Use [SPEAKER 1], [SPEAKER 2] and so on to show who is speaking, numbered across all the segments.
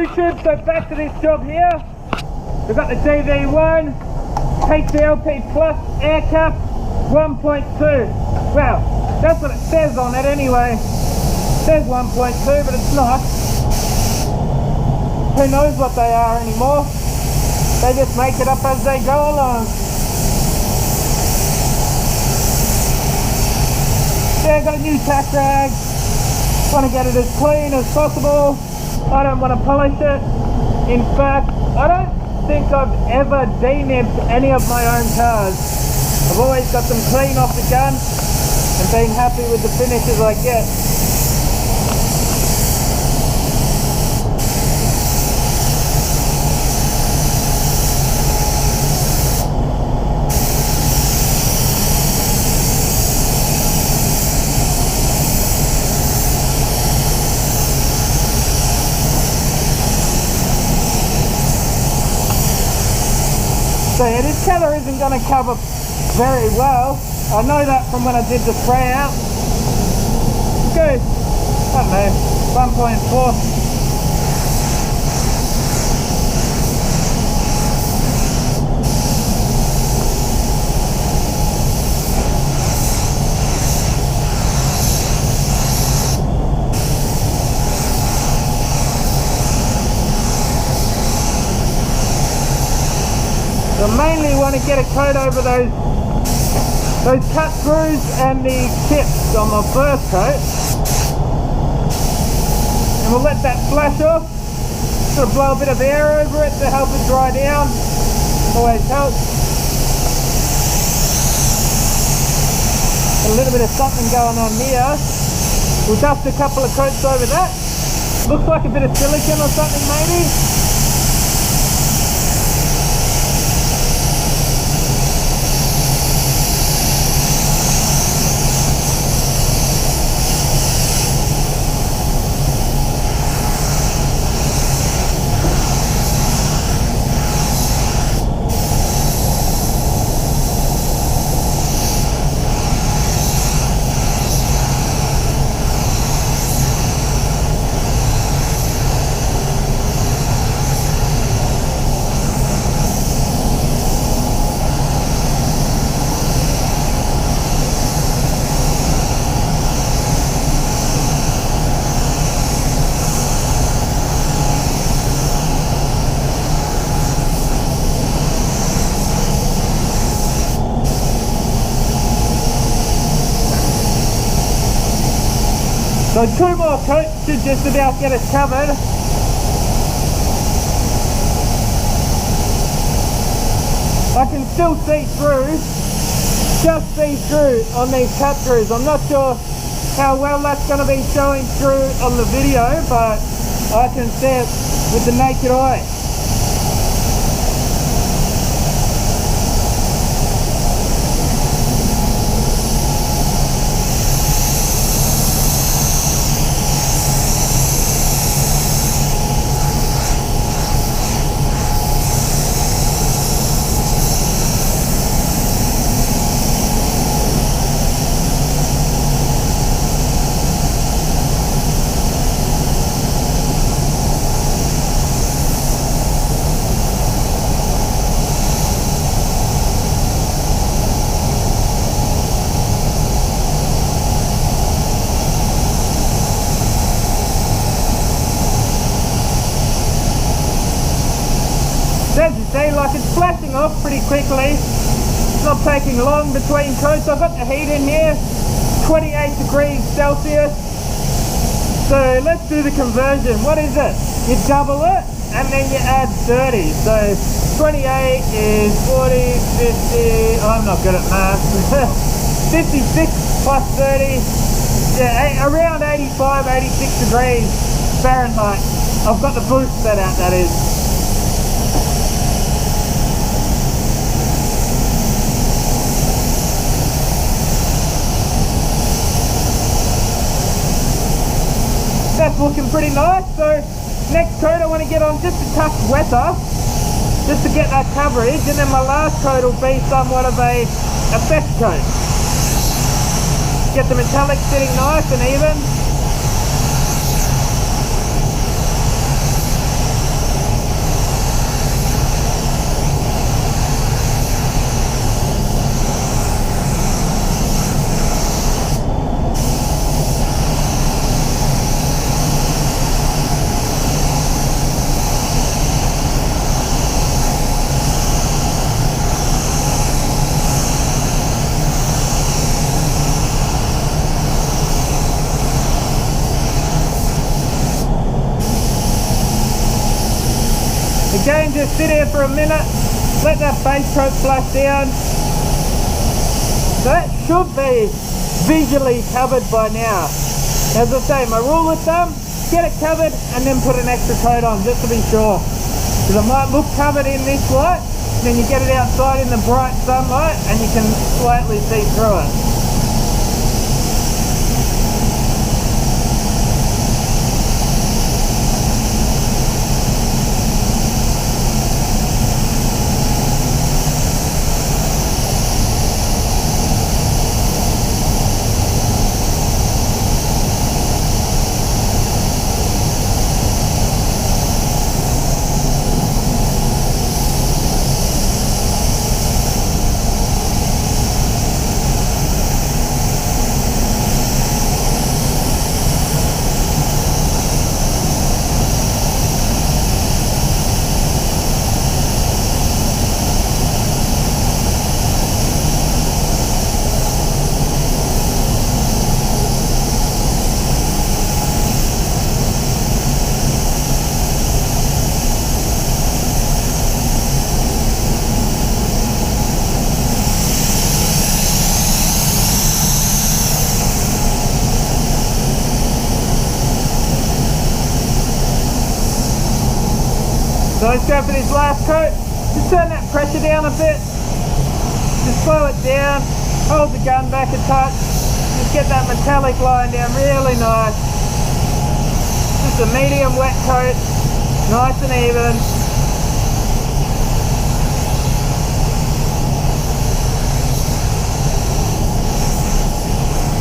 [SPEAKER 1] YouTube, so back to this job here. We've got the DV1 HCLP Plus air cap 1.2. Well, that's what it says on it anyway. It says 1.2, but it's not. Who knows what they are anymore? They just make it up as they go along. Yeah, got a new tack rag. Want to get it as clean as possible. I don't want to polish it. In fact, I don't think I've ever denibbed any of my own cars. I've always got them clean off the gun and been happy with the finishes I get. So yeah, this colour isn't going to cover very well. I know that from when I did the spray out. Good. I don't know, 1.4. I mainly want to get a coat over those cut screws and the tips on my first coat, and we'll let that flash off. Sort of blow a bit of air over it to help it dry down. Always helps. A little bit of something going on here. We'll dust a couple of coats over that. Looks like a bit of silicone or something maybe. So 2 more coats should just about get us covered. I can still see through, just see through on these cut screws. I'm not sure how well that's going to be showing through on the video, but I can see it with the naked eye. As you see, like it's flashing off pretty quickly. It's not taking long between coats. I've got the heat in here, 28 degrees Celsius. So let's do the conversion. What is it? You double it and then you add 30. So 28 is 40, 50, I'm not good at math. 56 plus 30, yeah, around 85, 86 degrees Fahrenheit. I've got the boost set out, that is. That's looking pretty nice. So next coat I want to get on just a touch wetter, just to get that coverage, and then my last coat will be somewhat of a effect coat. Get the metallic sitting nice and even. Again, just sit here for a minute, let that base coat flush down. That should be visually covered by now. As I say, my rule of thumb, get it covered and then put an extra coat on just to be sure. Because it might look covered in this light, then you get it outside in the bright sunlight and you can slightly see through it. So let's go for this last coat. Just turn that pressure down a bit. Just slow it down. Hold the gun back a touch. Just get that metallic line down really nice. Just a medium wet coat. Nice and even.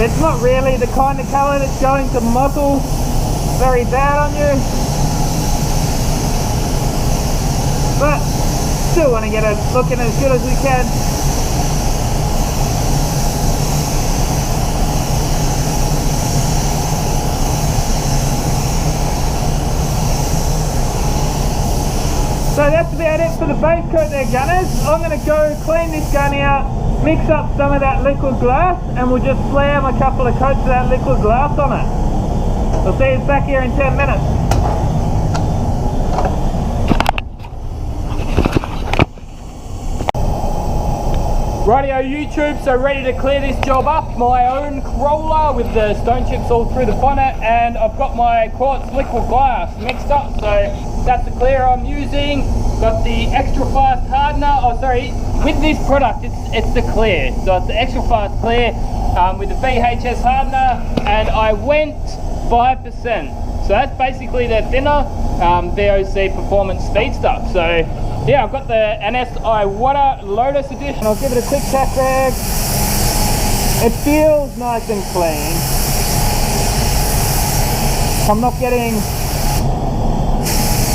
[SPEAKER 1] It's not really the kind of colour that's going to muzzle very bad on you. But still want to get it looking as good as we can. So that's about it for the base coat there, gunners. I'm going to go clean this gun out, mix up some of that liquid glass, and we'll just slam a couple of coats of that liquid glass on it. I'll see you back here in 10 minutes. Rightio YouTube, so ready to clear this job up. My own Corolla with the stone chips all through the bonnet, and I've got my quartz liquid glass mixed up, so that's the clear I'm using. Got the extra fast hardener, oh sorry, with this product it's the clear, so it's the extra fast clear with the VHS hardener, and I went 5%. So that's basically their thinner VOC performance speedster. So yeah, I've got the NSI Water Lotus edition. I'll give it a quick tack rag. It feels nice and clean. I'm not getting...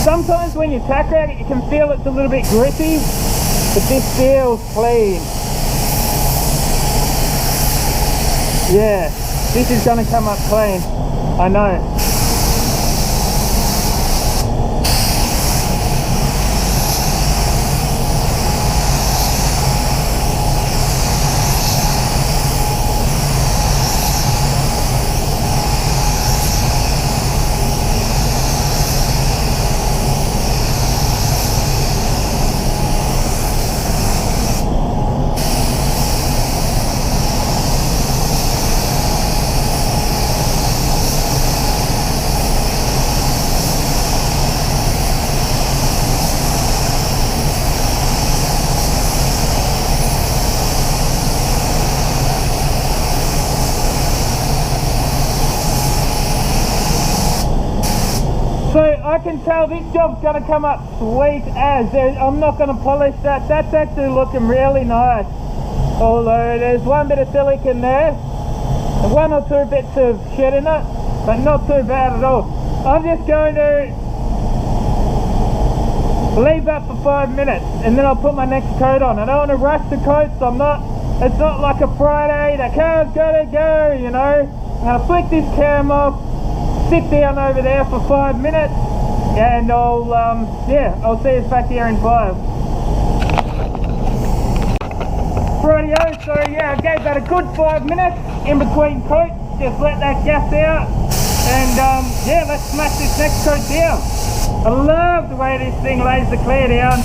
[SPEAKER 1] Sometimes when you tack rag it, you can feel it's a little bit gritty, but this feels clean. Yeah, this is going to come up clean. I know. So I can tell this job's going to come up sweet as. I'm not going to polish that. That's actually looking really nice. Although there's one bit of silicone there, and one or two bits of shit in it, but not too bad at all. I'm just going to leave that for 5 minutes and then I'll put my next coat on. I don't want to rush the coats. It's not like a Friday, the car's gotta go, you know. I'm going to flick this cam off, sit down over there for 5 minutes, and I'll see us back here in 5. Rightio, so yeah, I gave that a good 5 minutes in between coats, just let that gas out, and yeah, let's smash this next coat down. I love the way this thing lays the clear down.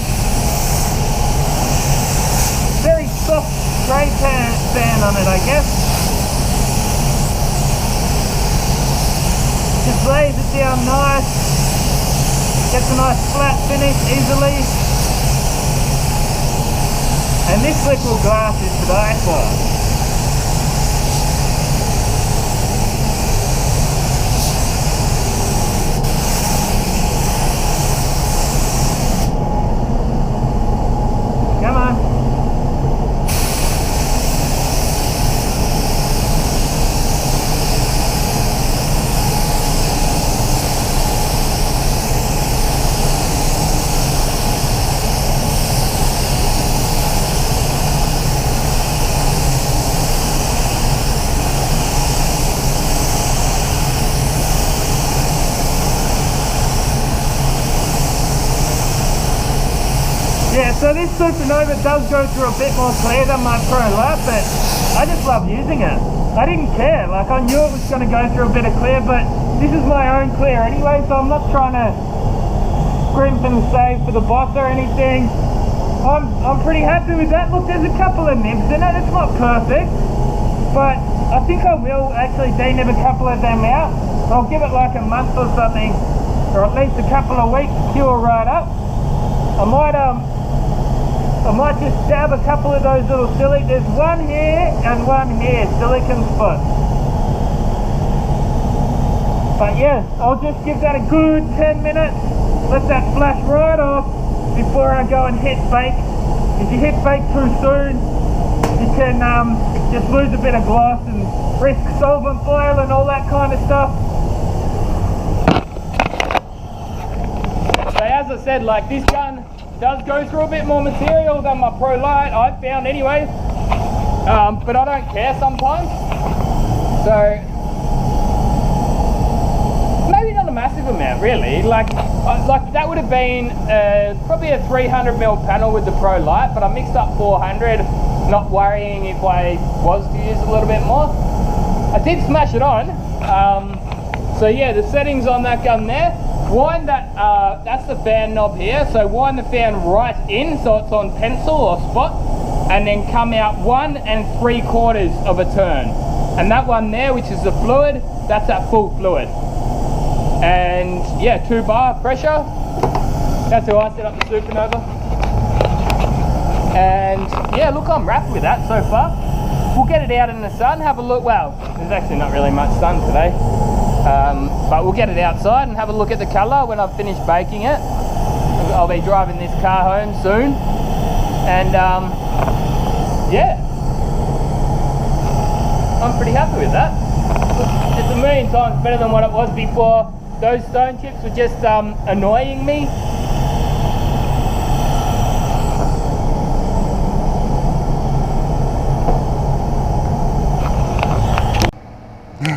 [SPEAKER 1] Very soft spray sand on it, I guess. Just lays it down nice. Gets a nice flat finish easily. And this liquid glass is to die for. Come on. Yeah, so this Supernova does go through a bit more clear than my Pro Light, but I just love using it. I didn't care, like I knew it was going to go through a bit of clear, but this is my own clear anyway, so I'm not trying to scrimp and save for the boss or anything. I'm pretty happy with that. Look, there's a couple of nibs in it, it's not perfect, but I think I will actually denib a couple of them out. I'll give it like a month or something, or at least a couple of weeks to cure right up. I might just dab a couple of those little there's one here and one here, silicone spots. But yeah, I'll just give that a good 10 minutes, let that flash right off before I go and hit bake. If you hit bake too soon, you can just lose a bit of gloss and risk solvent foil and all that kind of stuff. So as I said, like this gun does go through a bit more material than my Pro Light, I've found anyway, but I don't care sometimes, so maybe not a massive amount really, like that would have been probably a 300mm panel with the Pro Light, but I mixed up 400, not worrying if I was to use a little bit more. I did smash it on, so yeah, the settings on that gun there. Wind that, that's the fan knob here, so wind the fan right in so it's on pencil or spot, and then come out 1 3/4 of a turn. And that one there, which is the fluid, that's at full fluid. And yeah, 2 bar pressure, that's how I set up the Supernova. And yeah, look, I'm wrapped with that so far. We'll get it out in the sun, have a look. Well, there's actually not really much sun today. But we'll get it outside and have a look at the colour when I've finished baking it. I'll be driving this car home soon, and yeah, I'm pretty happy with that. It's a million times better than what it was before. Those stone chips were just annoying me.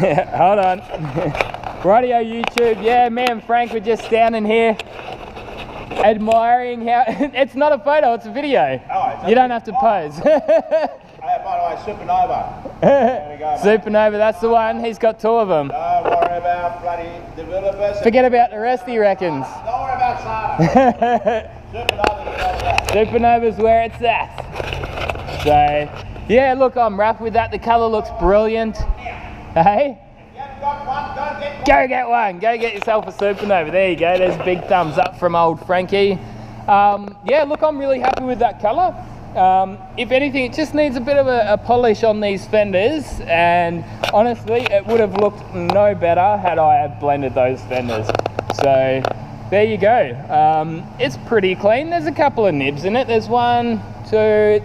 [SPEAKER 1] Hold on. Radio YouTube, yeah, me and Frank were just standing here admiring how it's not a photo, it's a video. Oh, you don't have to pose.
[SPEAKER 2] By the way, Supernova. There we go,
[SPEAKER 1] Supernova, that's the one. He's got 2 of them.
[SPEAKER 2] Don't worry about bloody developers.
[SPEAKER 1] Forget about the rest, he reckons.
[SPEAKER 2] Don't worry about Sana.
[SPEAKER 1] Supernova's where it's at. So yeah, look, I'm wrapped with that. The colour looks brilliant. Hey? Go get one. Go get yourself a Supernova. There you go. There's a big thumbs up from old Frankie. Yeah, look, I'm really happy with that colour. If anything, it just needs a bit of a polish on these fenders, and honestly, it would have looked no better had I had blended those fenders. So there you go. It's pretty clean. There's a couple of nibs in it. There's 1, 2,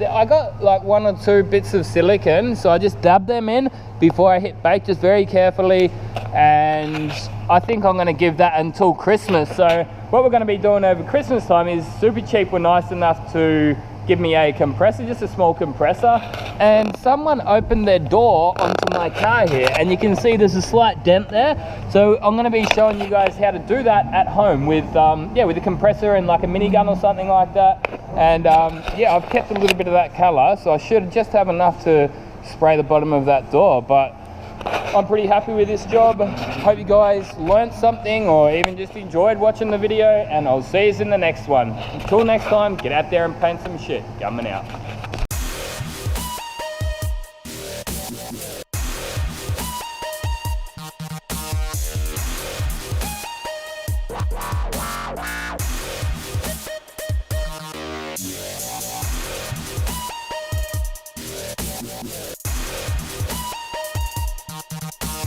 [SPEAKER 1] I got like 1 or 2 bits of silicone, so I just dabbed them in before I hit bake, just very carefully, and I think I'm going to give that until Christmas. So what we're going to be doing over Christmas time is Super Cheap were nice enough to give me a compressor, just a small compressor, and someone opened their door onto my car here, and you can see there's a slight dent there. So I'm going to be showing you guys how to do that at home with yeah, with a compressor and like a minigun or something like that. And yeah, I've kept a little bit of that color, so I should just have enough to spray the bottom of that door. But
[SPEAKER 3] I'm pretty happy with this job. Hope you guys learned something or even just enjoyed watching the video, and I'll see you in the next one. Until next time, get out there and paint some shit. Gunman out.